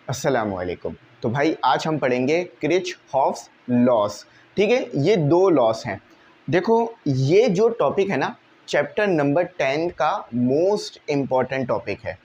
अस्सलामुअलैकुम। तो भाई आज हम पढ़ेंगे किरचॉफ्स लॉस। ठीक है, ये दो लॉस हैं। देखो ये जो टॉपिक है ना, चैप्टर नंबर 10 का मोस्ट इम्पॉर्टेंट टॉपिक है।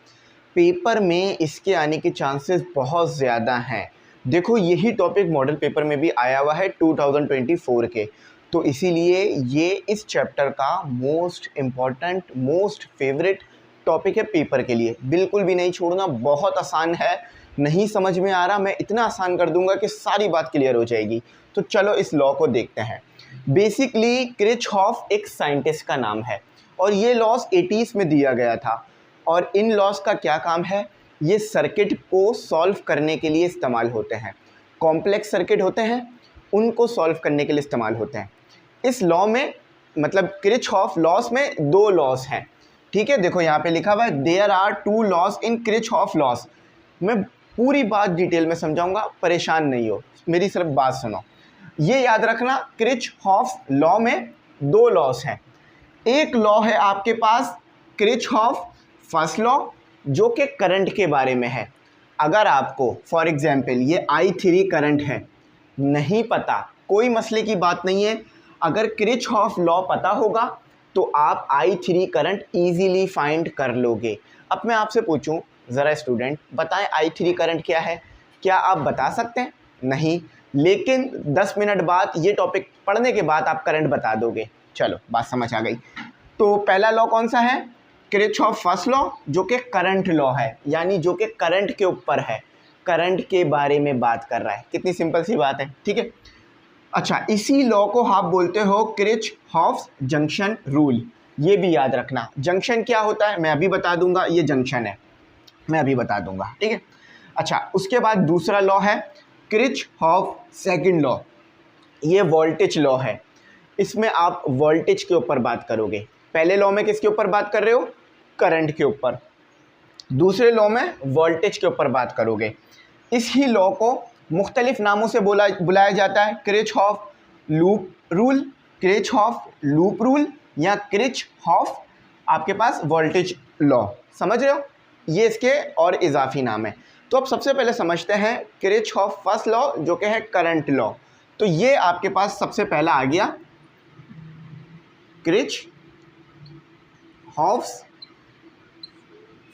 पेपर में इसके आने के चांसेस बहुत ज़्यादा हैं। देखो यही टॉपिक मॉडल पेपर में भी आया हुआ है 2024 के, तो इसीलिए ये इस चैप्टर का most important most favourite topic है पेपर के लिए। बिल्कुल भी नहीं छोड़ना, बहुत आसान है। नहीं समझ में आ रहा, मैं इतना आसान कर दूंगा कि सारी बात क्लियर हो जाएगी। तो चलो इस लॉ को देखते हैं। बेसिकली किरचॉफ एक साइंटिस्ट का नाम है और ये लॉस 80s में दिया गया था। और इन लॉस का क्या काम है, ये सर्किट को सॉल्व करने के लिए इस्तेमाल होते हैं। कॉम्प्लेक्स सर्किट होते हैं, उनको सॉल्व करने के लिए इस्तेमाल होते हैं। इस लॉ में मतलब किरचॉफ लॉस में दो लॉस हैं। ठीक है, देखो यहाँ पे लिखा हुआ है there are two laws in Kirchhoff laws. मैं पूरी बात डिटेल में समझाऊंगा, परेशान नहीं हो, मेरी सिर्फ बात सुनो। ये याद रखना, किरचॉफ लॉ में दो लॉस हैं। एक लॉ है आपके पास किरचॉफ फर्स्ट लॉ, जो कि करंट के बारे में है। अगर आपको फॉर एग्जांपल ये I3 करंट है, नहीं पता, कोई मसले की बात नहीं है। अगर किरचॉफ लॉ पता होगा तो आप I3 करंट इजीली फाइंड कर लोगे। अब मैं आपसे पूछूं, ज़रा स्टूडेंट बताएं I3 करंट क्या है? क्या आप बता सकते हैं? नहीं, लेकिन 10 मिनट बाद ये टॉपिक पढ़ने के बाद आप करंट बता दोगे। चलो बात समझ आ गई। तो पहला लॉ कौन सा है? किरचॉफ फर्स्ट लॉ, जो कि करंट लॉ है, यानी जो कि करंट के ऊपर है, करंट के बारे में बात कर रहा है। कितनी सिंपल सी बात है, ठीक है। अच्छा, इसी लॉ को आप बोलते हो किरचॉफ्स जंक्शन रूल। ये भी याद रखना, जंक्शन क्या होता है मैं अभी बता दूंगा, ये जंक्शन है, मैं अभी बता दूंगा, ठीक है। अच्छा, उसके बाद दूसरा लॉ है किरचॉफ सेकंड लॉ। ये वोल्टेज लॉ है, इसमें आप वोल्टेज के ऊपर बात करोगे। पहले लॉ में किसके ऊपर बात कर रहे हो? करंट के ऊपर। दूसरे लॉ में वोल्टेज के ऊपर बात करोगे। इसी लॉ को मुख्तलिफ नामों से बुलाया जाता है, Kirchhoff loop rule, Kirchhoff loop rule, या किरचॉफ आपके पास वोल्टेज लॉ। समझ रहे हो? ये इसके और इजाफी नाम है। तो अब सबसे पहले समझते हैं किरचॉफ फर्स्ट लॉ, जो कि है करंट लॉ। तो ये आपके पास सबसे पहला आ गया किरचॉफ्स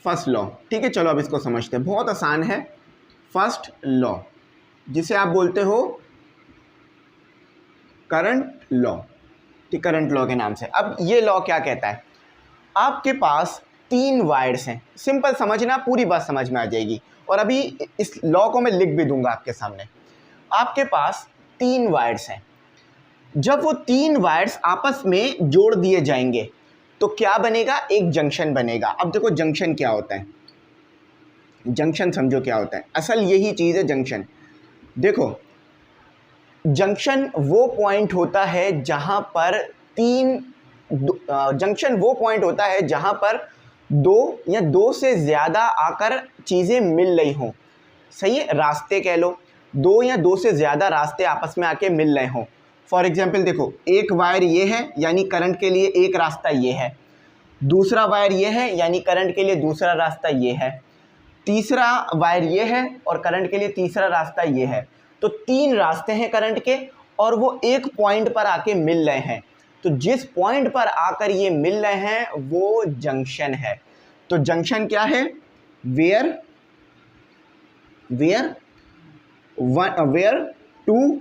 फर्स्ट लॉ। ठीक है, चलो अब इसको समझते हैं, बहुत आसान है। फर्स्ट लॉ, जिसे आप बोलते हो करंट लॉ, ठीक, करंट लॉ के नाम से। अब ये लॉ क्या कहता है? आपके पास 3 वायर्स हैं। सिंपल समझना, पूरी बात समझ में आ जाएगी। और अभी इस लॉ को मैं लिख भी दूंगा आपके सामने। आपके पास 3 वायर्स हैं। जब वो 3 वायर्स आपस में जोड़ दिए जाएंगे तो क्या बनेगा? एक जंक्शन बनेगा। अब देखो जंक्शन क्या होता है, जंक्शन समझो क्या होता है। असल यही चीज़ है जंक्शन। देखो जंक्शन वो पॉइंट होता है जहां पर जंक्शन वो पॉइंट होता है जहां पर दो या दो से ज़्यादा आकर चीज़ें मिल रही हों। सही है, रास्ते कह लो, दो या दो से ज़्यादा रास्ते आपस में आके मिल रहे हों। फॉर एग्जांपल देखो, एक वायर ये है, यानी करंट के लिए एक रास्ता ये है। दूसरा वायर ये है, यानी करंट के लिए दूसरा रास्ता ये है। तीसरा वायर ये है और करंट के लिए तीसरा रास्ता ये है। तो 3 रास्ते हैं करंट के और वो एक पॉइंट पर आके मिल रहे हैं। तो जिस पॉइंट पर आकर ये मिल रहे हैं वो जंक्शन है। तो जंक्शन क्या है? वेयर टू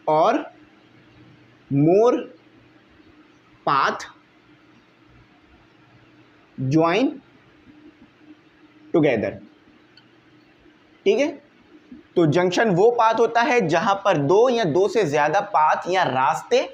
और मोर पाथ ज्वाइन टुगेदर। ठीक है, तो जंक्शन वो पाथ होता है जहां पर दो या दो से ज्यादा पाथ या रास्ते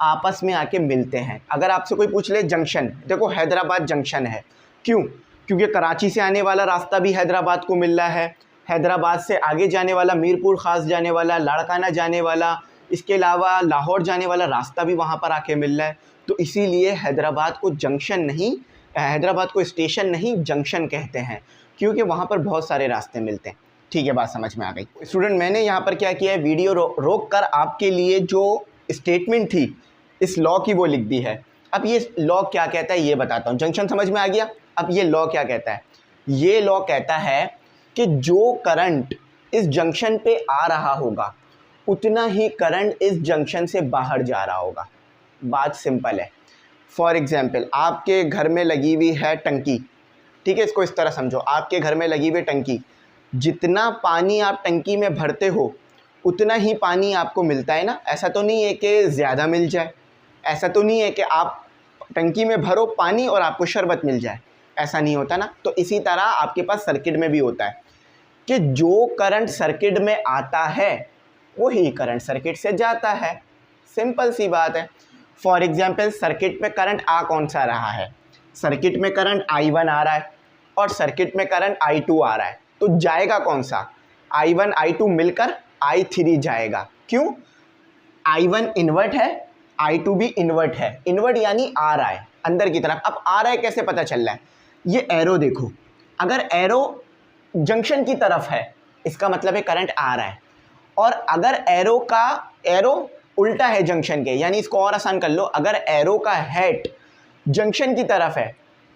आपस में आके मिलते हैं। अगर आपसे कोई पूछ ले जंक्शन, देखो हैदराबाद जंक्शन है, क्यों? क्योंकि कराची से आने वाला रास्ता भी हैदराबाद को मिल रहा है, हैदराबाद से आगे जाने वाला, मीरपुर खास जाने वाला, लाड़काना जाने वाला, इसके अलावा लाहौर जाने वाला रास्ता भी वहाँ पर आके मिल रहा है। तो इसीलिए हैदराबाद को जंक्शन नहीं, हैदराबाद को स्टेशन नहीं जंक्शन कहते हैं, क्योंकि वहाँ पर बहुत सारे रास्ते मिलते हैं। ठीक है, बात समझ में आ गई स्टूडेंट। मैंने यहाँ पर क्या किया है, वीडियो रोक कर आपके लिए जो स्टेटमेंट थी इस लॉ की वो लिख दी है। अब ये लॉ क्या कहता है ये बताता हूँ। जंक्शन समझ में आ गया। अब ये लॉ क्या कहता है? ये लॉ कहता है कि जो करंट इस जंक्शन पे आ रहा होगा उतना ही करंट इस जंक्शन से बाहर जा रहा होगा। बात सिंपल है। फॉर एग्जाम्पल, आपके घर में लगी हुई है टंकी, ठीक है, इसको इस तरह समझो, आपके घर में लगी हुई टंकी, जितना पानी आप टंकी में भरते हो उतना ही पानी आपको मिलता है ना। ऐसा तो नहीं है कि ज़्यादा मिल जाए, ऐसा तो नहीं है कि आप टंकी में भरो पानी और आपको शरबत मिल जाए, ऐसा नहीं होता ना। तो इसी तरह आपके पास सर्किट में भी होता है कि जो करंट सर्किट में आता है वही करंट सर्किट से जाता है। सिंपल सी बात है। फॉर एग्जाम्पल, सर्किट में करंट आ कौन सा रहा है? सर्किट में करंट I1 आ रहा है और सर्किट में करंट I2 आ रहा है, तो जाएगा कौन सा? I1 I2 मिलकर I3 जाएगा। क्यों? I1 इन्वर्ट है, I2 भी इन्वर्ट है। इन्वर्ट यानी आ रहा है अंदर की तरफ। अब आ रहा है कैसे पता चल रहा है? ये एरो देखो, अगर एरो जंक्शन की तरफ है इसका मतलब है करंट आ रहा है, और अगर एरो उल्टा है जंक्शन के, यानी इसको और आसान कर लो, अगर एरो का हेड जंक्शन की तरफ है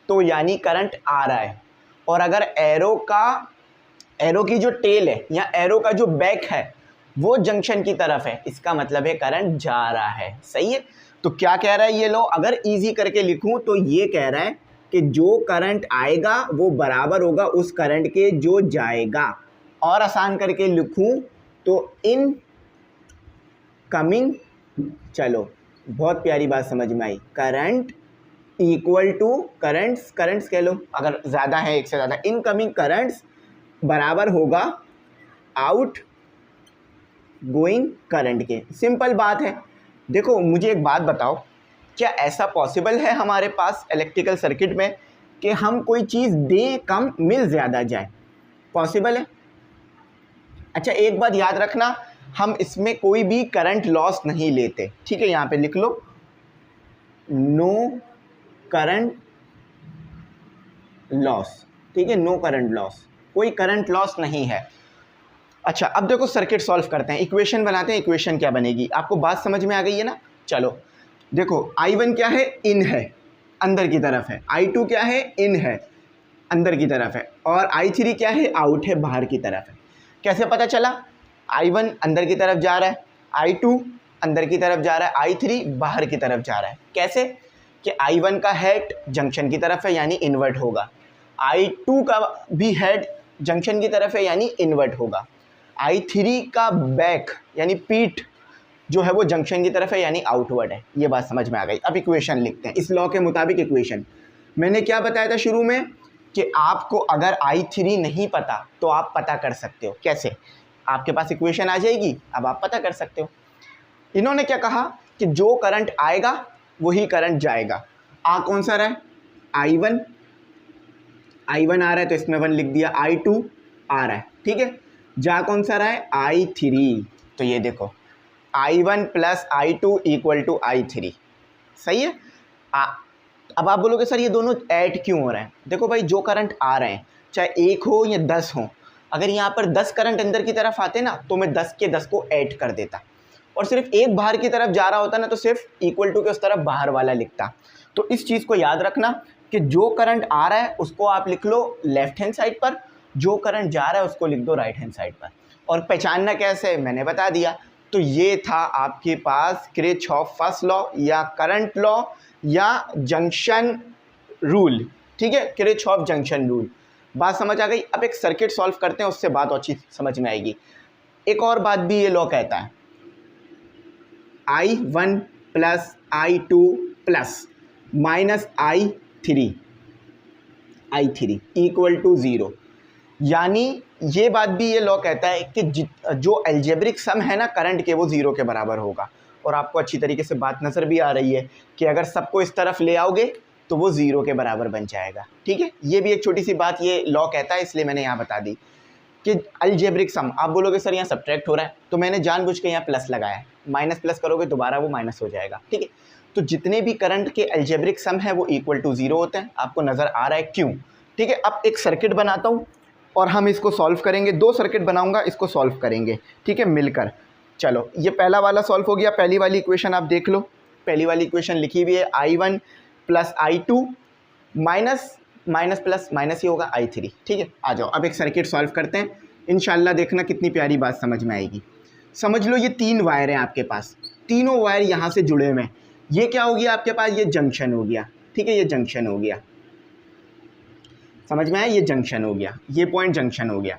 तो यानी करंट आ रहा है, और अगर एरो की जो टेल है या एरो का जो बैक है वो जंक्शन की तरफ है, इसका मतलब है करंट जा रहा है। सही है। तो क्या कह रहा है ये लो, अगर इजी करके लिखूं तो ये कह रहा है कि जो करंट आएगा वो बराबर होगा उस करंट के जो जाएगा। और आसान करके लिखूं तो इन कमिंग, चलो बहुत प्यारी बात समझ में आई, करंट इक्वल टू करंट्स कह लो, अगर ज़्यादा है एक से ज़्यादा, इनकमिंग करंट्स बराबर होगा आउट गोइंग करंट के। सिंपल बात है। देखो मुझे एक बात बताओ, क्या ऐसा पॉसिबल है हमारे पास इलेक्ट्रिकल सर्किट में कि हम कोई चीज़ दें कम मिल ज़्यादा जाए? पॉसिबल है। अच्छा एक बात याद रखना, हम इसमें कोई भी करंट लॉस नहीं लेते, ठीक है, यहाँ पे लिख लो, नो करंट लॉस, ठीक है, नो करंट लॉस, कोई करंट लॉस नहीं है। अच्छा अब देखो सर्किट सॉल्व करते हैं, इक्वेशन बनाते हैं। इक्वेशन क्या बनेगी, आपको बात समझ में आ गई है ना? चलो देखो, I1 क्या है? इन है, अंदर की तरफ है। I2 क्या है? इन है, अंदर की तरफ है। और I3 क्या है? आउट है, बाहर की तरफ है। कैसे पता चला? I1 अंदर की तरफ जा रहा है, I2 अंदर की तरफ जा रहा है, I3 बाहर की तरफ जा रहा है। कैसे? कि I1 का हेड जंक्शन की तरफ है यानी इन्वर्ट होगा, I2 का भी हेड जंक्शन की तरफ है यानी इन्वर्ट होगा, I3 का बैक यानी पीठ जो है वो जंक्शन की तरफ है यानी आउटवर्ड है। ये बात समझ में आ गई। अब इक्वेशन लिखते हैं इस लॉ के मुताबिक। इक्वेशन मैंने क्या बताया था शुरू में कि आपको अगर I3 नहीं पता तो आप पता कर सकते हो। कैसे? आपके पास इक्वेशन आ जाएगी, अब आप पता कर सकते हो। इन्होंने क्या कहा कि जो करंट आएगा वही करंट जाएगा। आ कौन सा रहा है? I1 आ रहा है तो इसमें 1 लिख दिया, I2 आ रहा है, ठीक है। जा कौन सा रहा है? I3। तो ये देखो I1 plus I2 equal to I3। सही है। अब आप बोलोगे सर ये दोनों ऐड क्यों हो रहे हैं? देखो भाई, जो करंट आ रहे हैं चाहे 1 हो या 10 हो, अगर यहाँ पर 10 करंट अंदर की तरफ आते ना तो मैं 10 के 10 को ऐड कर देता, और सिर्फ एक बाहर की तरफ जा रहा होता ना तो सिर्फ इक्वल टू के उस तरफ बाहर वाला लिखता। तो इस चीज़ को याद रखना कि जो करंट आ रहा है उसको आप लिख लो लेफ्ट हैंड साइड पर, जो करंट जा रहा है उसको लिख दो राइट हैंड साइड पर। और पहचानना कैसे मैंने बता दिया। तो ये था आपके पास किरचॉफ फर्स्ट लॉ या करंट लॉ या जंक्शन रूल, ठीक है, किरचॉफ जंक्शन रूल। बात समझ आ गई। अब एक सर्किट सॉल्व करते हैं, उससे बात और चीज समझ में आएगी। एक और बात भी ये लॉ कहता है, I1 plus I2 plus minus I3 equal to 0। यानी ये बात भी ये लॉ कहता है कि जो अलजेब्रिक सम है ना करंट के, वो 0 के बराबर होगा। और आपको अच्छी तरीके से बात नज़र भी आ रही है कि अगर सबको इस तरफ ले आओगे तो वो 0 के बराबर बन जाएगा, ठीक है। ये भी एक छोटी सी बात ये लॉ कहता है, इसलिए मैंने यहाँ बता दी कि अलजेब्रिक सम। आप बोलोगे सर यहाँ सब्ट्रैक्ट हो रहा है, तो मैंने जानबूझ के यहाँ प्लस लगाया है, माइनस प्लस करोगे दोबारा वो माइनस हो जाएगा, ठीक है। तो जितने भी करंट के अलजेब्रिक सम है वो इक्वल टू 0 होते हैं। आपको नज़र आ रहा है क्यों? ठीक है। अब एक सर्किट बनाता हूँ और हम इसको सॉल्व करेंगे। 2 सर्किट बनाऊंगा, इसको सॉल्व करेंगे, ठीक है, मिलकर। चलो ये पहला वाला सॉल्व हो गया। पहली वाली इक्वेशन आप देख लो, पहली वाली इक्वेशन लिखी हुई है I1 plus I2 minus minus plus minus ही होगा I3। ठीक है, आ जाओ अब एक सर्किट सॉल्व करते हैं, इंशाल्लाह देखना कितनी प्यारी बात समझ में आएगी। समझ लो ये 3 वायर हैं आपके पास, तीनों वायर यहाँ से जुड़े हुए हैं। ये क्या हो गया आपके पास, ये जंक्शन हो गया। ठीक है, ये जंक्शन हो गया, समझ में आया, ये जंक्शन हो गया, ये पॉइंट जंक्शन हो गया।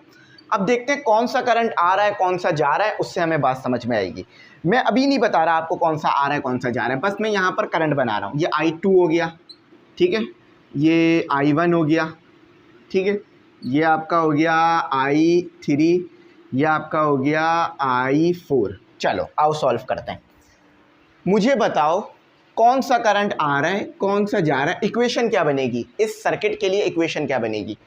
अब देखते हैं कौन सा करंट आ रहा है कौन सा जा रहा है, उससे हमें बात समझ में आएगी। मैं अभी नहीं बता रहा आपको कौन सा आ रहा है कौन सा जा रहा है, बस मैं यहाँ पर करंट बना रहा हूँ। ये I2 हो गया, ठीक है, ये I1 हो गया, ठीक है, ये आपका हो गया I3, ये आपका हो गया I4। चलो आओ सॉल्व करते हैं। मुझे बताओ कौन सा करंट आ रहा है कौन सा जा रहा है, इक्वेशन क्या बनेगी इस सर्किट के लिए, इक्वेशन क्या बनेगी।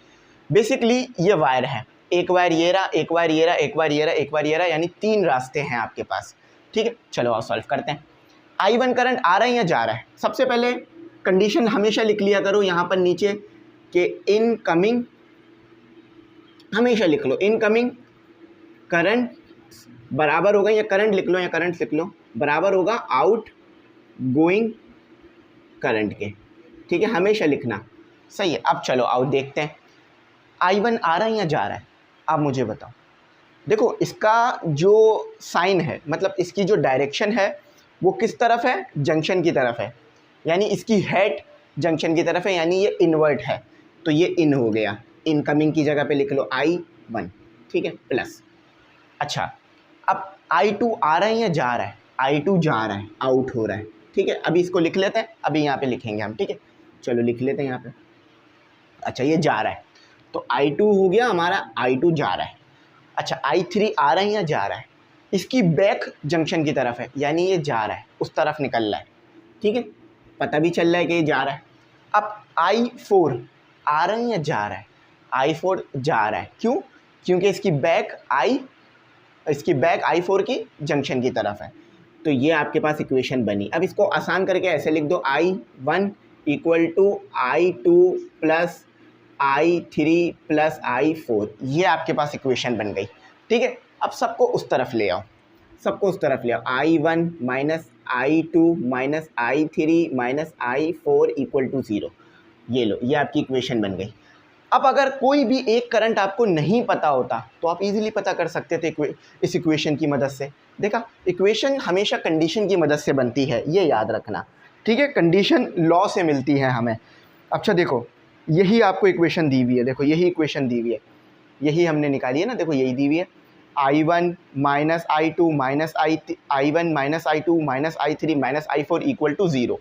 बेसिकली ये वायर है, एक वायर ये रहा, एक वायर ये रहा, एक वायर ये रहा, एक वायर ये रहा, यानी 3 रास्ते हैं आपके पास। ठीक है, चलो आओ सॉल्व करते हैं। I1 करंट आ रहा है या जा रहा है, सबसे पहले कंडीशन हमेशा लिख लिया करो यहाँ पर नीचे कि इनकमिंग, हमेशा लिख लो इनकमिंग करंट बराबर होगा, या करंट लिख लो या करंट लिख लो, बराबर होगा आउट गोइंग करंट के। ठीक है, हमेशा लिखना, सही है। अब चलो आओ देखते हैं I1 आ रहा है या जा रहा है, आप मुझे बताओ। देखो इसका जो साइन है, मतलब इसकी जो डायरेक्शन है वो किस तरफ है, जंक्शन की तरफ है, यानी इसकी हेड जंक्शन की तरफ है, यानी ये इन्वर्ट है, तो ये इन हो गया। इनकमिंग की जगह पे लिख लो I1, ठीक है, प्लस। अच्छा अब I2 आ रहा है या जा रहा है, I2 जा रहा है, आउट हो रहा है। ठीक है, अभी इसको लिख लेते हैं, अभी यहाँ पे लिखेंगे हम। ठीक है, चलो लिख लेते हैं यहाँ पे। अच्छा ये जा रहा है, तो I2 हो गया हमारा, I2 जा रहा है। अच्छा I3 आ रहा है या जा रहा है, इसकी बैक जंक्शन की तरफ है, यानी ये जा रहा है, उस तरफ निकल रहा है। ठीक है, पता भी चल रहा है कि ये जा रहा है। अब I4 आ रहा है या जा रहा है, I4 जा रहा है, क्यों, क्योंकि इसकी बैक I4 की जंक्शन की तरफ है, तो ये आपके पास इक्वेशन बनी। अब इसको आसान करके ऐसे लिख दो, I1 equal to I2 plus I3 plus I4, ये आपके पास इक्वेशन बन गई। ठीक है, अब सबको उस तरफ ले आओ, सबको उस तरफ ले आओ। I1 minus I2 minus I3 minus I4 equal to 0, ये लो, ये आपकी इक्वेशन बन गई। अब अगर कोई भी एक करंट आपको नहीं पता होता तो आप इजीली पता कर सकते थे इस इक्वेशन की मदद से। देखा, इक्वेशन हमेशा कंडीशन की मदद से बनती है, ये याद रखना। ठीक है, कंडीशन लॉ से मिलती है हमें। अच्छा देखो, यही आपको इक्वेशन दी हुई है, देखो यही इक्वेशन दी हुई है, यही हमने निकाली है ना, देखो यही दी हुई है। I1 minus I2 minus I1 minus I2 minus I3 minus I4 equal to 0,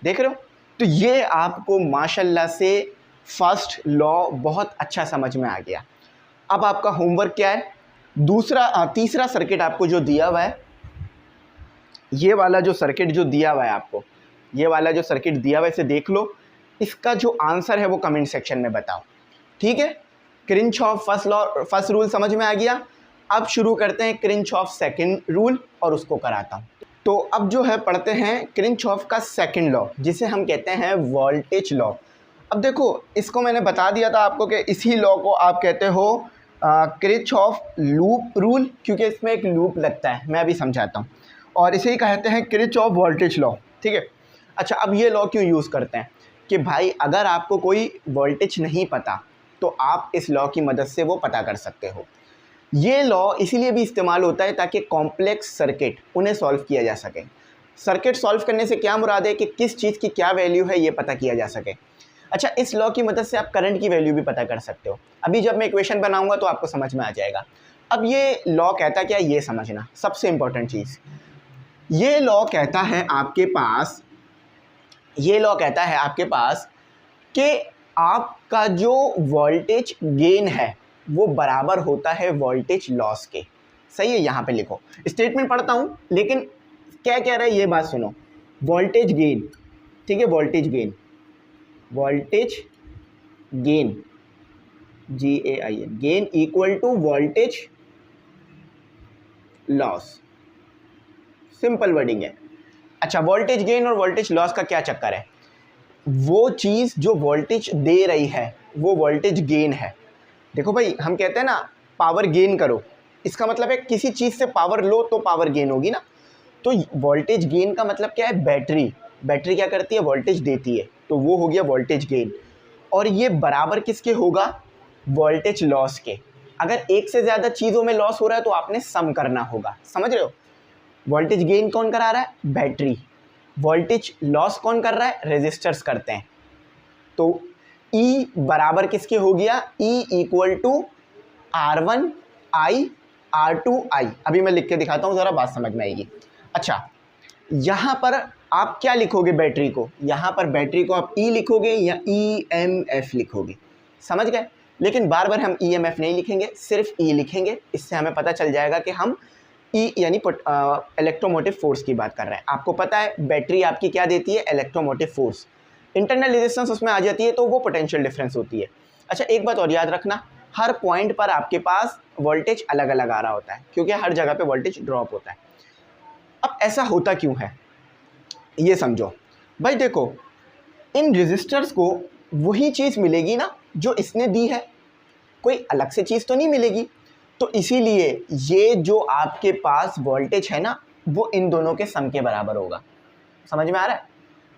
देख रहे हो। तो ये आपको माशाल्लाह से फर्स्ट लॉ बहुत अच्छा समझ में आ गया। अब आपका होमवर्क क्या है, तीसरा सर्किट आपको जो दिया हुआ है, ये वाला जो सर्किट जो दिया हुआ है आपको, ये वाला जो सर्किट दिया हुआ है, इसे देख लो, इसका जो आंसर है वो कमेंट सेक्शन में बताओ। ठीक है, किरचॉफ फर्स्ट रूल समझ में आ गया। अब शुरू करते हैं किरचॉफ सेकंड रूल, और उसको कराता हूँ। तो अब जो है पढ़ते हैं किरचॉफ का सेकंड लॉ, जिसे हम कहते हैं वोल्टेज लॉ। अब देखो, इसको मैंने बता दिया था आपको कि इसी लॉ को आप कहते हो किरचॉफ लूप रूल, क्योंकि इसमें एक लूप लगता है, मैं अभी समझाता हूँ, और इसे ही कहते हैं किरचॉफ वोल्टेज लॉ। ठीक है, अच्छा अब ये लॉ क्यों यूज़ करते हैं कि भाई अगर आपको कोई वोल्टेज नहीं पता तो आप इस लॉ की मदद से वो पता कर सकते हो। ये लॉ इसीलिए भी इस्तेमाल होता है ताकि कॉम्प्लेक्स सर्किट उन्हें सॉल्व किया जा सके। सर्किट सॉल्व करने से क्या मुराद है कि किस चीज़ की क्या वैल्यू है ये पता किया जा सके। अच्छा, इस लॉ की मदद से आप करंट की वैल्यू भी पता कर सकते हो। अभी जब मैं इक्वेशन बनाऊंगा तो आपको समझ में आ जाएगा। अब ये लॉ कहता क्या, ये समझना सबसे इम्पोर्टेंट चीज़। ये लॉ कहता है आपके पास, ये लॉ कहता है आपके पास कि आपका जो वोल्टेज गेन है वो बराबर होता है वोल्टेज लॉस के। सही है, यहाँ पे लिखो, स्टेटमेंट पढ़ता हूँ लेकिन क्या कह रहा है ये बात सुनो। वोल्टेज गेन, ठीक है, voltage gain, voltage gain GAIN, gain equal to voltage loss, simple wording है। अच्छा, वोल्टेज गेन और वोल्टेज लॉस का क्या चक्कर है, वो चीज़ जो वोल्टेज दे रही है वो वोल्टेज गेन है। देखो भाई, हम कहते हैं ना पावर गेन करो, इसका मतलब है किसी चीज़ से पावर लो तो पावर गेन होगी ना। तो वोल्टेज गेन का मतलब क्या है, बैटरी क्या करती है, वोल्टेज देती है, तो वो हो गया वोल्टेज गेन। और ये बराबर किसके होगा, वोल्टेज लॉस के। अगर एक से ज़्यादा चीज़ों में लॉस हो रहा है तो आपने सम करना होगा, समझ रहे हो। वोल्टेज गेन कौन करा रहा है, बैटरी। वोल्टेज लॉस कौन कर रहा है, रेजिस्टर्स करते हैं। तो E बराबर किसके हो गया, E equal to R1 I R2 I। अभी मैं लिख के दिखाता हूँ, ज़रा बात समझ में आएगी। अच्छा, यहाँ पर आप क्या लिखोगे बैटरी को, यहाँ पर बैटरी को आप E लिखोगे या EMF लिखोगे, समझ गए। लेकिन बार बार हम EMF नहीं लिखेंगे, सिर्फ E लिखेंगे। इससे हमें पता चल जाएगा कि हम E यानी इलेक्ट्रोमोटिव फोर्स की बात कर रहे हैं। आपको पता है बैटरी आपकी क्या देती है, इलेक्ट्रोमोटिव फोर्स। इंटरनल रेजिस्टेंस उसमें आ जाती है तो वो पोटेंशियल डिफरेंस होती है। अच्छा, एक बात और याद रखना, हर पॉइंट पर आपके पास वोल्टेज अलग अलग आ रहा होता है, क्योंकि हर जगह पे वोल्टेज ड्रॉप होता है। अब ऐसा होता क्यों है ये समझो भाई। देखो, इन रेजिस्टर्स को वही चीज़ मिलेगी ना जो इसने दी है, कोई अलग से चीज़ तो नहीं मिलेगी। तो इसीलिए ये जो आपके पास वोल्टेज है ना, वो इन दोनों के सम के बराबर होगा। समझ में आ रहा है।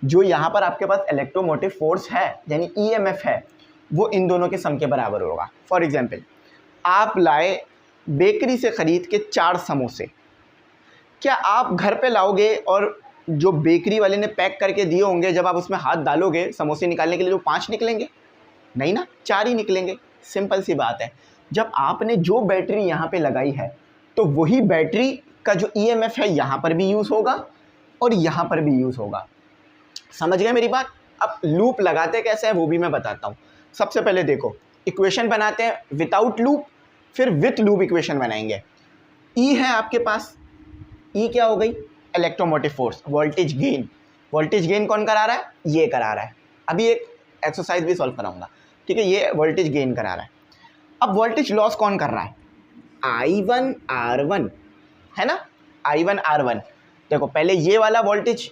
जो यहाँ पर आपके पास इलेक्ट्रोमोटिव फोर्स है यानी EMF है, वो इन दोनों के सम के बराबर होगा। फॉर एग्जांपल, आप लाए बेकरी से ख़रीद के 4 समोसे, क्या आप घर पे लाओगे और जो बेकरी वाले ने पैक करके दिए होंगे, जब आप उसमें हाथ डालोगे समोसे निकालने के लिए, जो 5 निकलेंगे? नहीं ना, 4 ही निकलेंगे। सिंपल सी बात है। जब आपने जो बैटरी यहाँ पे लगाई है तो वही बैटरी का जो EMF है यहाँ पर भी यूज़ होगा और यहाँ पर भी यूज़ होगा। समझ गए मेरी बात। अब लूप लगाते कैसे हैं वो भी मैं बताता हूँ। सबसे पहले देखो, इक्वेशन बनाते हैं विदाउट लूप, फिर विथ लूप इक्वेशन बनाएंगे। E है आपके पास, E क्या हो गई, electromotive force. Voltage gain, voltage gain कौन करा रहा है, ये करा रहा है। अभी एक एक्सरसाइज भी सॉल्व कराऊंगा, ठीक है। ये वोल्टेज गेन करा रहा है। अब वोल्टेज लॉस कौन कर रहा है, I1 R1 है ना, I1 R1। देखो, पहले ये वाला वोल्टेज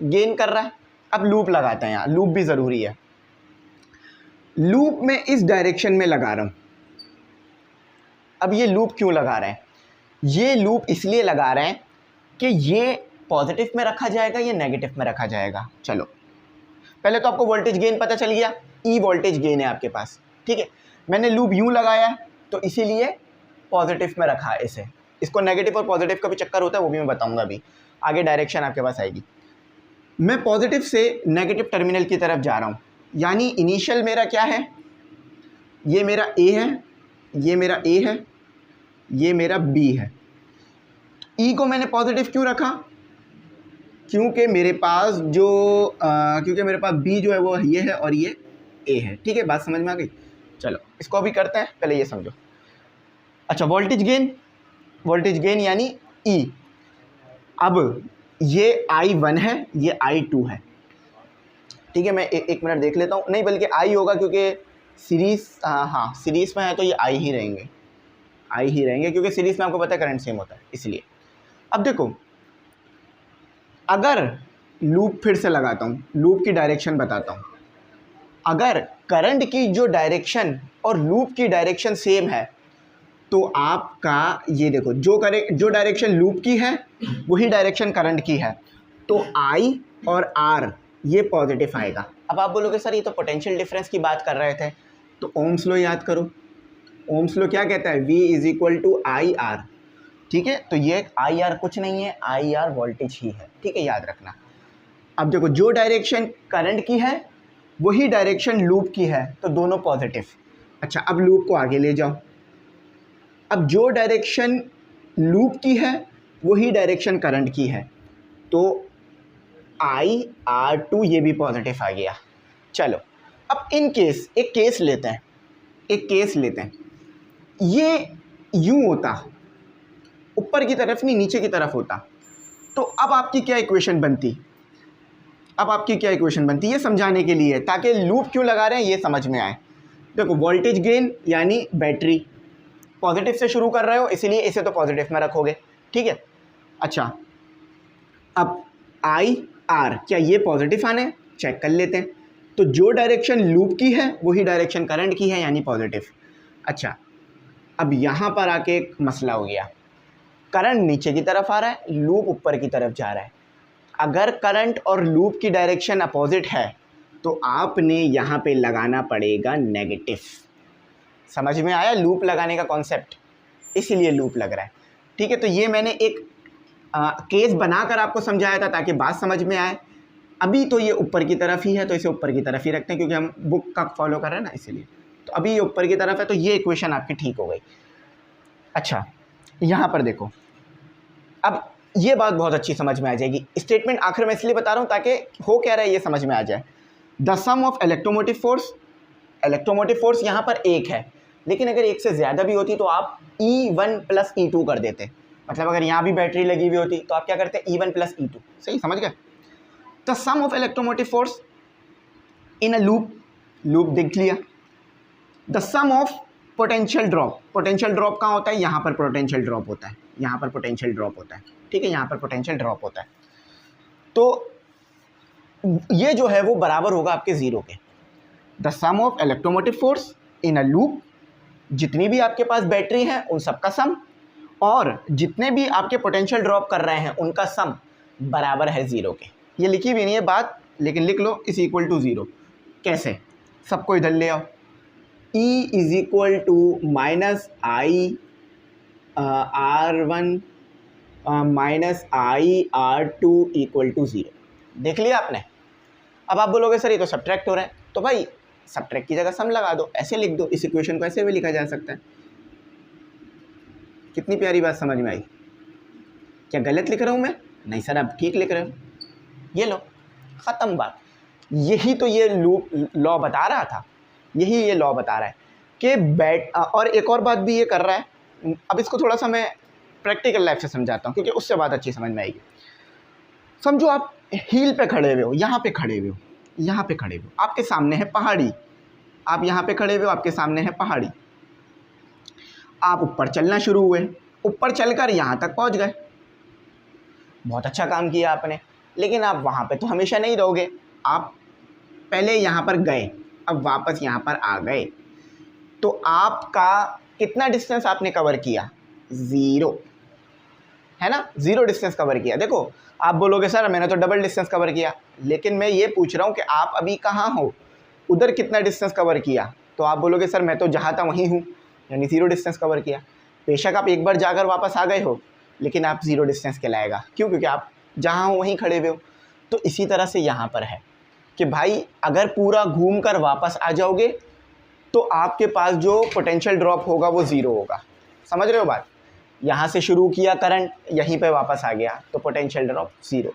गेन कर रहा है। अब लूप लगाते हैं, यहाँ लूप भी ज़रूरी है। लूप में इस डायरेक्शन में लगा रहा हूँ। अब ये लूप क्यों लगा रहे हैं, ये लूप इसलिए लगा रहे हैं कि ये पॉजिटिव में रखा जाएगा, ये नेगेटिव में रखा जाएगा। चलो, पहले तो आपको वोल्टेज गेन पता चल गया, E वोल्टेज गेन है आपके पास, ठीक है। मैंने लूप यूँ लगाया है तो इसीलिए पॉजिटिव में रखा है इसे। इसको नेगेटिव और पॉजिटिव का भी चक्कर होता है, वो भी मैं बताऊंगा अभी आगे, डायरेक्शन आपके पास आएगी। मैं पॉजिटिव से नेगेटिव टर्मिनल की तरफ जा रहा हूँ, यानी इनिशियल मेरा क्या है, ये मेरा A है, ये मेरा A है, ये मेरा B है। E को मैंने पॉजिटिव क्यों रखा, क्योंकि मेरे पास B जो है वो ये है और ये A है, ठीक है। बात समझ में आ गई। चलो, इसको अभी करते हैं, पहले ये समझो। अच्छा, वोल्टेज गेन यानी E। अब ये I1 है, ये I2 है, ठीक है। मैं एक मिनट देख लेता हूँ, नहीं बल्कि I होगा, क्योंकि सीरीज़, हाँ सीरीज़ में है तो ये I ही रहेंगे, क्योंकि सीरीज़ में आपको पता है करंट सेम होता है, इसलिए। अब देखो, अगर लूप फिर से लगाता हूँ, लूप की डायरेक्शन बताता हूँ। अगर करंट की जो डायरेक्शन और लूप की डायरेक्शन सेम है तो आपका ये देखो, जो डायरेक्शन लूप की है वही डायरेक्शन करंट की है, तो I और R ये पॉजिटिव आएगा। अब आप बोलोगे सर ये तो पोटेंशियल डिफरेंस की बात कर रहे थे, तो ओम्स लॉ याद करो। ओम्स लॉ क्या कहता है, V is equal to IR, ठीक है। तो ये IR कुछ नहीं है, IR वोल्टेज ही है, ठीक है, याद रखना। अब देखो, जो डायरेक्शन करंट की है वही डायरेक्शन लूप की है, तो दोनों पॉजिटिव। अच्छा, अब लूप को आगे ले जाओ। अब जो डायरेक्शन लूप की है वही डायरेक्शन करंट की है, तो IR2 ये भी पॉजिटिव आ गया। चलो, अब इन केस एक केस लेते हैं, ये यूं होता, ऊपर की तरफ नहीं नीचे की तरफ होता, तो अब आपकी क्या इक्वेशन बनती, ये समझाने के लिए, ताकि लूप क्यों लगा रहे हैं ये समझ में आए। देखो, वोल्टेज गेन यानी बैटरी, पॉजिटिव से शुरू कर रहे हो इसीलिए इसे तो पॉजिटिव में रखोगे, ठीक है। अच्छा, अब IR क्या ये पॉजिटिव आने, चेक कर लेते हैं। तो जो डायरेक्शन लूप की है वही डायरेक्शन करंट की है, यानी पॉजिटिव। अच्छा, अब यहाँ पर आके एक मसला हो गया, करंट नीचे की तरफ आ रहा है, लूप ऊपर की तरफ जा रहा है। अगर करंट और लूप की डायरेक्शन अपोजिट है तो आपने यहाँ पे लगाना पड़ेगा नेगेटिव। समझ में आया लूप लगाने का कॉन्सेप्ट, इसीलिए लूप लग रहा है। ठीक है, तो ये मैंने एक केस बनाकर आपको समझाया था ताकि बात समझ में आए। अभी तो ये ऊपर की तरफ ही है तो इसे ऊपर की तरफ ही रखते हैं क्योंकि हम बुक का फॉलो कर रहे हैं ना, इसीलिए। तो अभी ये ऊपर की तरफ है तो ये इक्वेशन आपकी ठीक हो गई। अच्छा, यहाँ पर देखो, अब ये बात बहुत अच्छी समझ में आ जाएगी। स्टेटमेंट आखिर में इसलिए बता रहा हूँ ताकि हो क्या रहा है ये समझ में आ जाए। The sum of electromotive force यहाँ पर एक है, लेकिन अगर एक से ज़्यादा भी होती तो आप E1 + E2 कर देते। मतलब अगर यहाँ भी बैटरी लगी हुई होती तो आप क्या करते E1 + E2। सही समझ गए। The sum of electromotive force in a loop देख लिया। The sum of potential drop कहाँ होता है? यहाँ पर पोटेंशियल ड्रॉप होता है, यहाँ पर पोटेंशियल ड्रॉप होता है। ठीक है, यहाँ पर पोटेंशियल ड्रॉप होता है। तो ये जो है वो बराबर होगा आपके ज़ीरो के। The sum of electromotive force in a loop, जितनी भी आपके पास बैटरी हैं उन सबका सम, और जितने भी आपके पोटेंशियल ड्रॉप कर रहे हैं उनका सम बराबर है ज़ीरो के। ये लिखी भी नहीं है बात, लेकिन लिख लो इज इक्वल टू ज़ीरो। कैसे? सबको इधर ले आओ। E is equal to -I R1 -I R2 equal to zero. देख लिया आपने? अब आप बोलोगे सर ये तो सब्ट्रैक्ट हो रहा है, तो भाई सब्ट्रैक्ट की जगह सम लगा दो, ऐसे लिख दो। इस इक्वेशन को ऐसे भी लिखा जा सकता है। कितनी प्यारी बात समझ में आई। क्या गलत लिख रहा हूँ मैं? नहीं सर, आप ठीक लिख रहे हो। ये लो, ख़त्म बात। यही तो ये लूप लॉ बता रहा था, यही ये लॉ बता रहा है कि और एक और बात भी ये कर रहा है। अब इसको थोड़ा सा मैं प्रैक्टिकल लाइफ से समझाता हूँ क्योंकि उससे बात अच्छी समझ में आएगी। समझो आप हील पे खड़े हुए हो, यहाँ पे खड़े हुए हो, यहाँ पे खड़े हुए हो, आपके सामने है पहाड़ी। आप यहाँ पे खड़े हुए हो, आपके सामने है पहाड़ी। आप ऊपर चलना शुरू हुए, ऊपर चलकर यहाँ तक पहुँच गए। बहुत अच्छा काम किया आपने, लेकिन आप वहाँ पे तो हमेशा नहीं रहोगे। आप पहले यहाँ पर गए, अब वापस यहाँ पर आ गए, तो आपका कितना डिस्टेंस आपने कवर किया? ज़ीरो, है ना? ज़ीरो डिस्टेंस कवर किया। देखो, आप बोलोगे सर मैंने तो डबल डिस्टेंस कवर किया, लेकिन मैं ये पूछ रहा हूँ कि आप अभी कहाँ हो, उधर कितना डिस्टेंस कवर किया? तो आप बोलोगे सर मैं तो जहाँ था वहीं हूँ, यानी ज़ीरो डिस्टेंस कवर किया। बेशक आप एक बार जाकर वापस आ गए हो, लेकिन आप ज़ीरो डिस्टेंस कहलाएगा। क्यों? क्योंकि आप जहाँ हो वहीं खड़े हुए हो। तो इसी तरह से यहाँ पर है कि भाई अगर पूरा घूम कर वापस आ जाओगे तो आपके पास जो पोटेंशियल ड्रॉप होगा वो ज़ीरो होगा। समझ रहे हो बात? यहाँ से शुरू किया करंट, यहीं पे वापस आ गया, तो पोटेंशियल ड्रॉप ज़ीरो।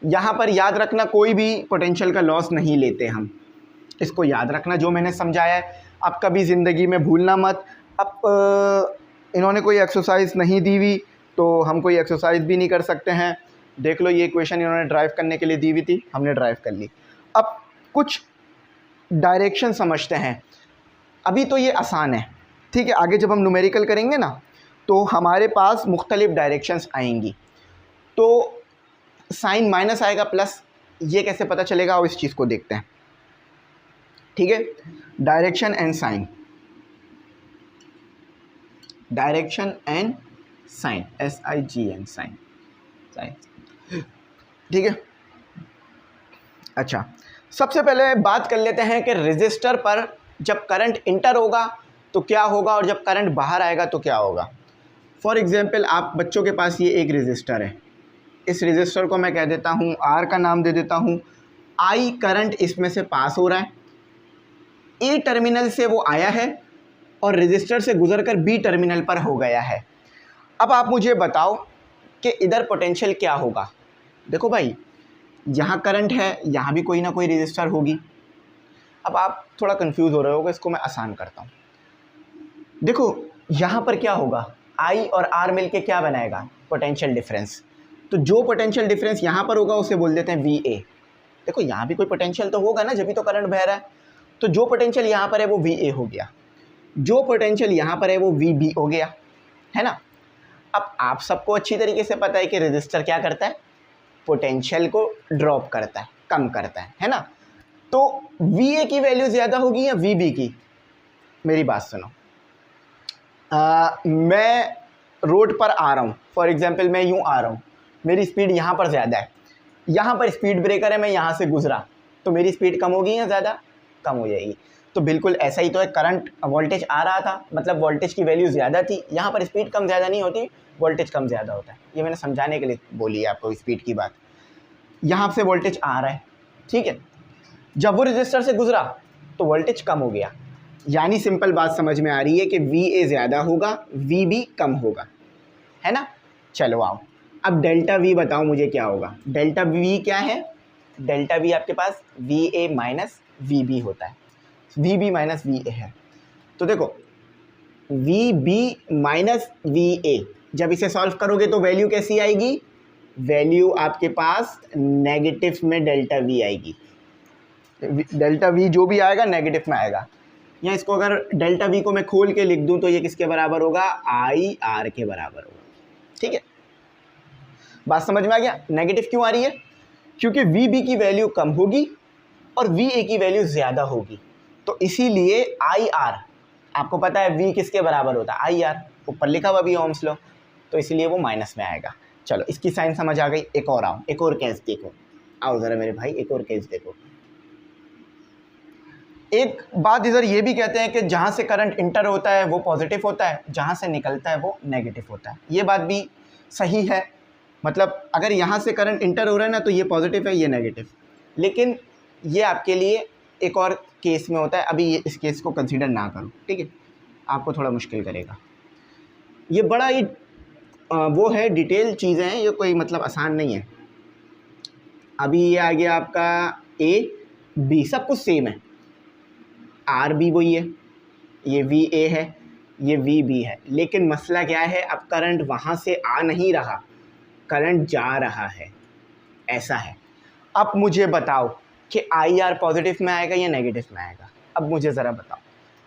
यहाँ पर याद रखना, कोई भी पोटेंशियल का लॉस नहीं लेते हम, इसको याद रखना जो मैंने समझाया है। अब कभी ज़िंदगी में भूलना मत। अब इन्होंने कोई एक्सरसाइज नहीं दी हुई तो हम कोई एक्सरसाइज भी नहीं कर सकते हैं। देख लो, ये इक्वेशन इन्होंने ड्राइव करने के लिए दी हुई थी, हमने ड्राइव कर ली। अब कुछ डायरेक्शन समझते हैं। अभी तो ये आसान है, ठीक है। आगे जब हम न्यूमेरिकल करेंगे ना तो हमारे पास मुख्तलिफ डायरेक्शंस आएंगी। तो साइन माइनस आएगा प्लस, ये कैसे पता चलेगा? और इस चीज़ को देखते हैं, ठीक है। Direction and sign, direction and sign, SIGN, sign, ठीक है। अच्छा, सबसे पहले बात कर लेते हैं कि रेजिस्टर पर जब करंट इंटर होगा तो क्या होगा और जब करंट बाहर आएगा तो क्या होगा। फॉर एग्जांपल, आप बच्चों के पास ये एक रेजिस्टर है, इस रेजिस्टर को मैं कह देता हूँ, R का नाम दे देता हूँ। I करंट इसमें से पास हो रहा है, A टर्मिनल से वो आया है और रेजिस्टर से गुजरकर B टर्मिनल पर हो गया है। अब आप मुझे बताओ कि इधर पोटेंशियल क्या होगा। देखो भाई, यहाँ करंट है, यहाँ भी कोई ना कोई रेजिस्टर होगी। अब आप थोड़ा कंफ्यूज हो रहे होगे, इसको मैं आसान करता हूँ। देखो यहाँ पर क्या होगा, I और R मिलके क्या बनाएगा? Potential difference. तो जो पोटेंशियल डिफरेंस यहाँ पर होगा उसे बोल देते हैं VA। देखो यहाँ भी कोई पोटेंशियल तो होगा ना, जब भी तो करंट बह रहा है। तो जो पोटेंशियल यहाँ पर है वो VA हो गया, जो पोटेंशियल यहाँ पर है वो VB हो गया, है ना। अब आप सबको अच्छी तरीके से पता है कि रेजिस्टर क्या करता है? पोटेंशियल को ड्रॉप करता है, कम करता है ना। तो VA की वैल्यू ज़्यादा होगी या VB की? मेरी बात सुनो, मैं रोड पर आ रहा हूँ, फॉर एग्जांपल मैं यूँ आ रहा हूँ, मेरी स्पीड यहाँ पर ज़्यादा है, यहाँ पर स्पीड ब्रेकर है, मैं यहाँ से गुजरा तो मेरी स्पीड कम होगी या ज़्यादा, कम हो जाएगी। तो बिल्कुल ऐसा ही तो है, करंट वोल्टेज आ रहा था, मतलब वोल्टेज की वैल्यू ज़्यादा थी, यहाँ पर स्पीड कम ज़्यादा नहीं होती, वोल्टेज कम ज़्यादा होता है। ये मैंने समझाने के लिए बोली है आपको स्पीड की बात। यहाँ से वोल्टेज आ रहा है, ठीक है, जब वो रजिस्टर से गुजरा तो वोल्टेज कम हो गया, यानी सिंपल बात समझ में आ रही है कि VA ज़्यादा होगा, VB कम होगा, है ना। चलो आओ, अब डेल्टा V बताओ मुझे क्या होगा। डेल्टा V क्या है, डेल्टा V आपके पास VA माइनस VB होता है, VB माइनस VA है। तो देखो VB माइनस VA, जब इसे सॉल्व करोगे तो वैल्यू कैसी आएगी, वैल्यू आपके पास नेगेटिव में डेल्टा V आएगी। डेल्टा V जो भी आएगा नेगेटिव में आएगा। या इसको अगर डेल्टा V को मैं खोल के लिख दूं तो ये किसके बराबर होगा, IR के बराबर होगा, ठीक है। बात समझ में आ गया। नेगेटिव क्यों आ रही है, क्योंकि VB की वैल्यू कम होगी और VA की वैल्यू ज़्यादा होगी, तो इसीलिए IR, आपको पता है V किसके बराबर होता है, IR, ऊपर लिखा हुआ भी ओम्स लॉ, तो इसीलिए वो माइनस में आएगा। चलो इसकी साइन समझ आ गई। एक और आओ, एक और केस देखो, आओ ज़रा मेरे भाई, एक और केस देखो। एक बात इधर ये भी कहते हैं कि जहाँ से करंट इंटर होता है वो पॉजिटिव होता है, जहाँ से निकलता है वो नेगेटिव होता है। ये बात भी सही है, मतलब अगर यहाँ से करंट इंटर हो रहा है ना तो ये पॉजिटिव है, ये नेगेटिव। लेकिन ये आपके लिए एक और केस में होता है, अभी ये इस केस को कंसीडर ना करो, ठीक है, आपको थोड़ा मुश्किल करेगा। ये बड़ा ही वो है, डिटेल चीज़ें हैं, ये कोई मतलब आसान नहीं है। अभी ये आ गया आपका AB, सब कुछ सेम है, RB वही है, ये VA है, ये VB है, लेकिन मसला क्या है, अब करंट वहाँ से आ नहीं रहा, करंट जा रहा है, ऐसा है। अब मुझे बताओ कि IR पॉजिटिव में आएगा या नेगेटिव में आएगा, अब मुझे ज़रा बताओ।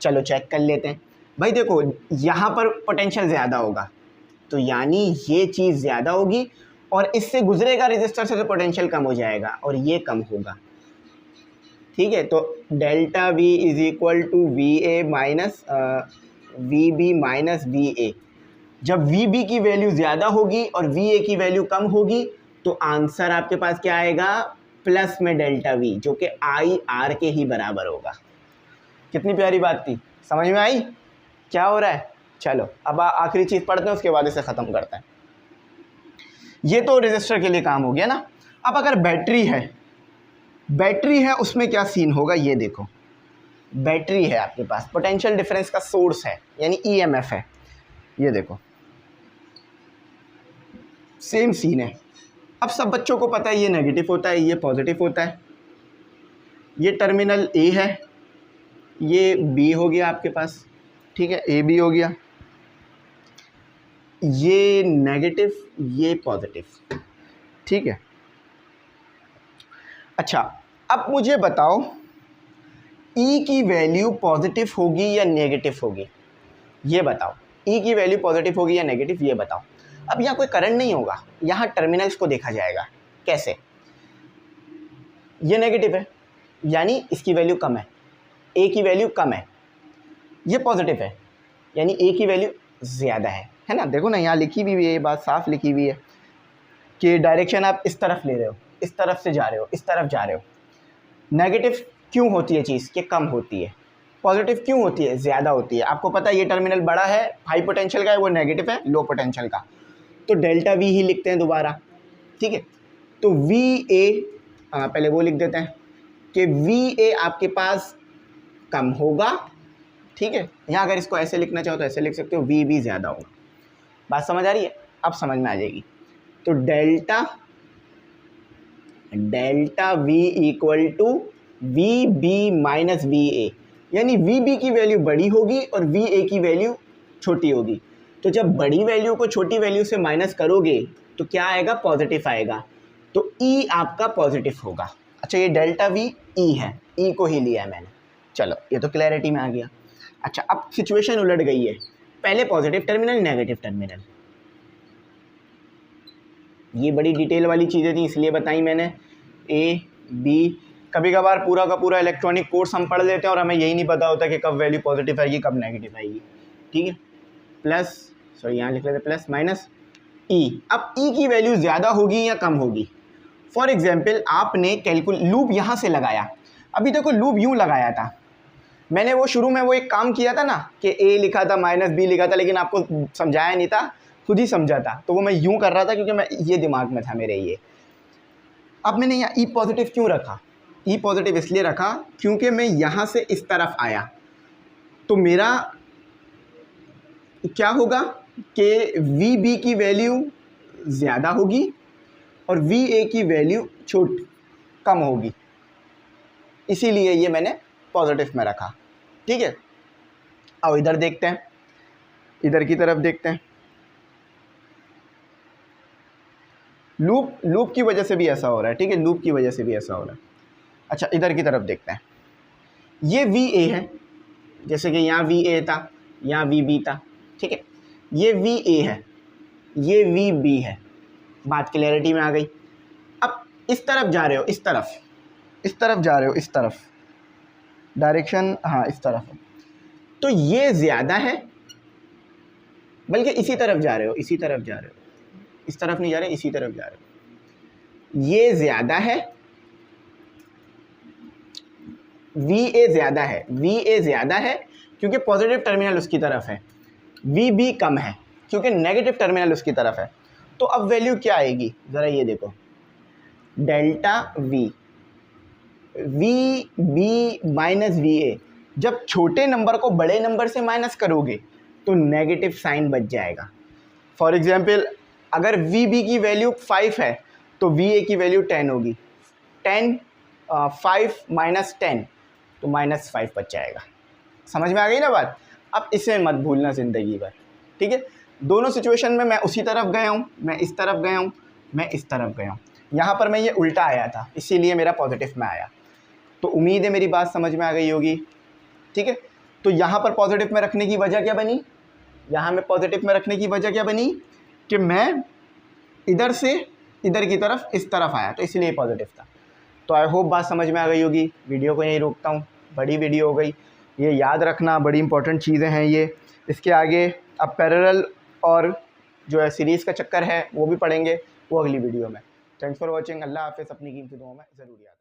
चलो चेक कर लेते हैं भाई। देखो यहाँ पर पोटेंशियल ज़्यादा होगा, तो यानी ये चीज़ ज़्यादा होगी, और इससे गुजरेगा रजिस्टर से तो पोटेंशियल कम हो जाएगा और ये कम होगा, ठीक है। तो delta V is equal to VA minus VB minus VA। जब VB की वैल्यू ज़्यादा होगी और VA की वैल्यू कम होगी तो आंसर आपके पास क्या आएगा, प्लस में डेल्टा V, जो कि IR के ही बराबर होगा। कितनी प्यारी बात थी, समझ में आई क्या हो रहा है। चलो अब आखिरी चीज़ पढ़ते हैं, उसके बाद इसे ख़त्म करते हैं। ये तो रजिस्टर के लिए काम हो गया ना। अब अगर बैटरी है, बैटरी है उसमें क्या सीन होगा, ये देखो। बैटरी है आपके पास, पोटेंशियल डिफरेंस का सोर्स है, यानी EMF है, ये देखो सेम सीन है। अब सब बच्चों को पता है ये नेगेटिव होता है, ये पॉजिटिव होता है। ये टर्मिनल A है, ये B हो गया आपके पास, ठीक है, AB हो गया, ये नेगेटिव, ये पॉजिटिव, ठीक है। अच्छा अब मुझे बताओ E की वैल्यू पॉजिटिव होगी या नेगेटिव होगी, ये बताओ। E की वैल्यू पॉजिटिव होगी या नेगेटिव, ये बताओ। अब यहाँ कोई करंट नहीं होगा, यहाँ टर्मिनल्स को देखा जाएगा। कैसे, ये नेगेटिव है यानी इसकी वैल्यू कम है, A की वैल्यू कम है, ये पॉजिटिव है यानी A की वैल्यू ज़्यादा है ना। देखो ना यहाँ लिखी भी है, ये बात साफ लिखी हुई है कि डायरेक्शन आप इस तरफ ले रहे हो, इस तरफ से जा रहे हो, इस तरफ जा रहे हो। नेगेटिव क्यों होती है चीज़, कि कम होती है, पॉजिटिव क्यों होती है, ज़्यादा होती है। आपको पता है ये टर्मिनल बड़ा है, हाई पोटेंशियल का है, वो नेगेटिव है लो पोटेंशियल का, तो डेल्टा V ही लिखते हैं दोबारा, ठीक है। तो VA पहले वो लिख देते हैं कि VA आपके पास कम होगा, ठीक है। यहाँ अगर इसको ऐसे लिखना चाहो तो ऐसे लिख सकते हो, VB ज़्यादा होगा। बात समझ आ रही है, अब समझ में आ जाएगी। तो delta V equal to VB minus VA, यानी VB की वैल्यू बड़ी होगी और VA की वैल्यू छोटी होगी। तो जब बड़ी वैल्यू को छोटी वैल्यू से माइनस करोगे तो क्या आएगा, पॉजिटिव आएगा, तो E आपका पॉजिटिव होगा। अच्छा ये डेल्टा V E है, E को ही लिया है मैंने। चलो ये तो क्लैरिटी में आ गया। अच्छा अब सिचुएशन उलट गई है, पहले पॉजिटिव टर्मिनल नेगेटिव टर्मिनल, ये बड़ी डिटेल वाली चीज़ें थी इसलिए बताई मैंने। A B, कभी कभार पूरा का पूरा इलेक्ट्रॉनिक कोर्स हम पढ़ लेते हैं और हमें यही नहीं पता होता कि कब वैल्यू पॉजिटिव आएगी कब नेगेटिव आएगी, ठीक है। प्लस, सॉरी यहाँ लिख लेते प्लस माइनस E। अब E की वैल्यू ज़्यादा होगी या कम होगी, फॉर एग्जाम्पल आपने लूप यहाँ से लगाया, अभी देखो लूप यूँ लगाया था, मैंने वो शुरू में वो एक काम किया था ना कि a लिखा था माइनस b लिखा था, लेकिन आपको समझाया नहीं था, खुद ही समझा था, तो वो मैं यूँ कर रहा था क्योंकि मैं ये दिमाग में था मेरे ये। अब मैंने यहाँ ई पॉजिटिव क्यों रखा, ई पॉजिटिव इसलिए रखा क्योंकि मैं यहाँ से इस तरफ आया तो मेरा क्या होगा कि वी बी की वैल्यू ज़्यादा होगी और वी ए की वैल्यू कम होगी, इसीलिए ये मैंने पॉजिटिव में रखा। ठीक है, आओ इधर देखते हैं, इधर की तरफ देखते हैं। लूप की वजह से भी ऐसा हो रहा है। ठीक है, लूप की वजह से भी ऐसा हो रहा है। अच्छा, इधर की तरफ देखते हैं। ये वी ए है, जैसे कि यहाँ वी ए था, यहाँ वी बी था। ठीक है, ये वी ए है, ये वी बी है। बात क्लैरिटी में आ गई। अब इस तरफ जा रहे हो, इस तरफ जा रहे हो, इस तरफ डायरेक्शन, हाँ इस तरफ है, तो ये ज़्यादा है, बल्कि इसी तरफ जा रहे हो, इसी तरफ जा रहे हो, इस तरफ नहीं जा रहे, इसी तरफ जा रहे हो। ये ज़्यादा है, वी ए ज़्यादा है, वी ए ज़्यादा है क्योंकि पॉजिटिव टर्मिनल उसकी तरफ है, वी बी कम है क्योंकि नेगेटिव टर्मिनल उसकी तरफ है। तो अब वैल्यू क्या आएगी, ज़रा ये देखो, delta V, V B minus V A. जब छोटे नंबर को बड़े नंबर से माइनस करोगे तो नेगेटिव साइन बच जाएगा। फॉर एग्जांपल अगर वी बी की वैल्यू 5 है तो वी ए की वैल्यू 10 होगी, 5 माइनस 10 तो -5 बच जाएगा। समझ में आ गई ना बात। अब इसे मत भूलना ज़िंदगी भर। ठीक है, दोनों सिचुएशन में मैं उसी तरफ गया हूँ, मैं इस तरफ गया हूँ, मैं इस तरफ गया हूँ। यहाँ पर मैं ये उल्टा आया था, इसीलिए मेरा पॉजिटिव में आया। तो उम्मीद है मेरी बात समझ में आ गई होगी। ठीक है, तो यहाँ पर पॉजिटिव में रखने की वजह क्या बनी, यहाँ में पॉजिटिव में रखने की वजह क्या बनी कि मैं इधर से इधर की तरफ इस तरफ आया, तो इसलिए पॉजिटिव था। तो आई होप बात समझ में आ गई होगी। वीडियो को यहीं रोकता हूँ, बड़ी वीडियो हो गई, ये याद रखना, बड़ी इंपॉर्टेंट चीज़ें हैं ये। इसके आगे अब पैरेलल और जो है सीरीज़ का चक्कर है वो भी पढ़ेंगे, वो अगली वीडियो में। Thanks for watching. अल्लाह हाफ़िज़। अपनी कीमती दुआओं में ज़रूर याद रखना।